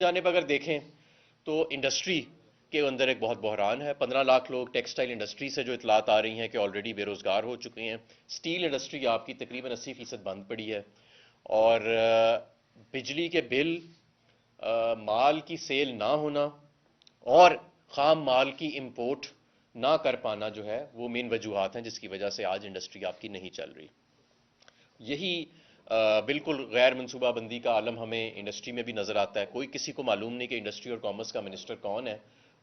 جانب اگر دیکھیں تو انڈسٹری کے اندر ایک بہت بحران ہے. 15 لاکھ لوگ ٹیکسٹائل انڈسٹری سے جو اطلاعات آ رہی ہیں کہ آلریڈی بے روزگار ہو چکے ہیں. سٹیل انڈسٹری آپ کی تقریباً 80% بند پڑی ہے. اور بجلی کے بل، مال کی سیل نہ ہونا اور خام مال کی امپورٹ نہ کر پانا جو ہے وہ مین وجوہات ہیں جس کی وجہ سے آج انڈسٹری آپ کی نہیں چل رہی. یہی بالکل غیر منصوبہ بندی کا عالم ہمیں انڈسٹری میں بھی نظر آتا ہے. کوئی کسی کو معلوم نہیں کہ انڈسٹری اور کامرس کا منسٹر کون ہے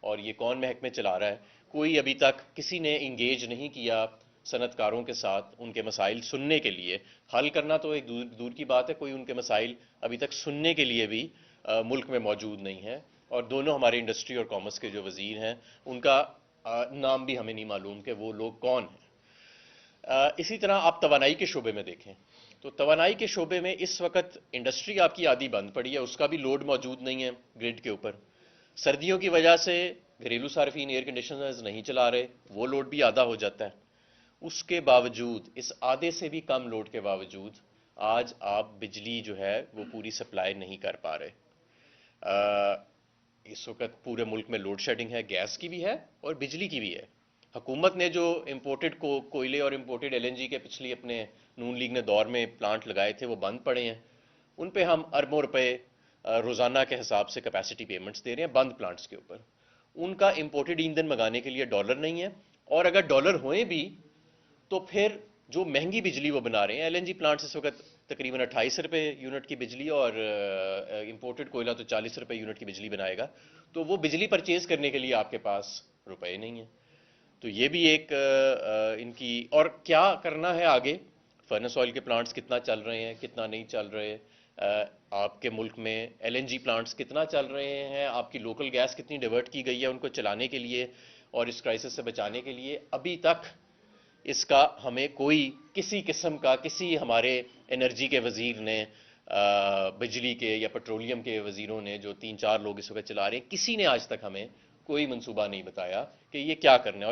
اور یہ کون محکمے چلا رہا ہے. کوئی ابھی تک کسی نے انگیج نہیں کیا صنعت کاروں کے ساتھ ان کے مسائل سننے کے لیے. حل کرنا تو ایک دور کی بات ہے، کوئی ان کے مسائل ابھی تک سننے کے لیے بھی ملک میں موجود نہیں ہے. اور دونوں ہمارے انڈسٹری اور کامرس کے جو وزیر ہیں ان کا نام بھی ہمیں نہیں معلوم کہ وہ لوگ کون ہیں. اسی طرح آپ توانائی کے شعبے میں دیکھیں تو توانائی کے شعبے میں اس وقت انڈسٹری آپ کی آدھی بند پڑی ہے، اس کا بھی لوڈ موجود نہیں ہے گرڈ کے اوپر. سردیوں کی وجہ سے گھریلو صارفین ایئر کنڈیشنرز نہیں چلا رہے، وہ لوڈ بھی آدھا ہو جاتا ہے. اس کے باوجود، اس آدھے سے بھی کم لوڈ کے باوجود آج آپ بجلی جو ہے وہ پوری سپلائی نہیں کر پا رہے. اس وقت پورے ملک میں لوڈ شیڈنگ ہے، گیس کی بھی ہے اور بجلی کی بھی ہے. حکومت نے جو امپورٹڈ کوئلے اور امپورٹڈ ایل این جی کے پچھلی اپنے نون لیگ نے دور میں پلانٹ لگائے تھے وہ بند پڑے ہیں. ان پہ ہم اربوں روپے روزانہ کے حساب سے کیپیسٹی پیمنٹس دے رہے ہیں بند پلانٹس کے اوپر. ان کا امپورٹڈ ایندھن منگانے کے لیے ڈالر نہیں ہے، اور اگر ڈالر ہوئیں بھی تو پھر جو مہنگی بجلی وہ بنا رہے ہیں، ایل این جی پلانٹس اس وقت تقریباً 28 روپے یونٹ کی بجلی اور امپورٹڈ کوئلہ تو 40 روپے یونٹ کی بجلی بنائے گا. تو وہ بجلی پرچیز کرنے کے لیے آپ کے پاس روپے نہیں ہیں. تو یہ بھی ایک ان کی، اور کیا کرنا ہے آگے. فرنس آئل کے پلانٹس کتنا چل رہے ہیں، کتنا نہیں چل رہے. آپ کے ملک میں ایل این جی پلانٹس کتنا چل رہے ہیں، آپ کی لوکل گیس کتنی ڈیورٹ کی گئی ہے ان کو چلانے کے لیے اور اس کرائسس سے بچانے کے لیے. ابھی تک اس کا ہمیں کوئی کسی قسم کا، کسی ہمارے انرجی کے وزیر نے، بجلی کے یا پیٹرولیم کے وزیروں نے جو 3-4 لوگ اس وقت چلا رہے ہیں، کسی نے آج تک ہمیں کوئی منصوبہ نہیں بتایا کہ یہ کیا کرنا ہے.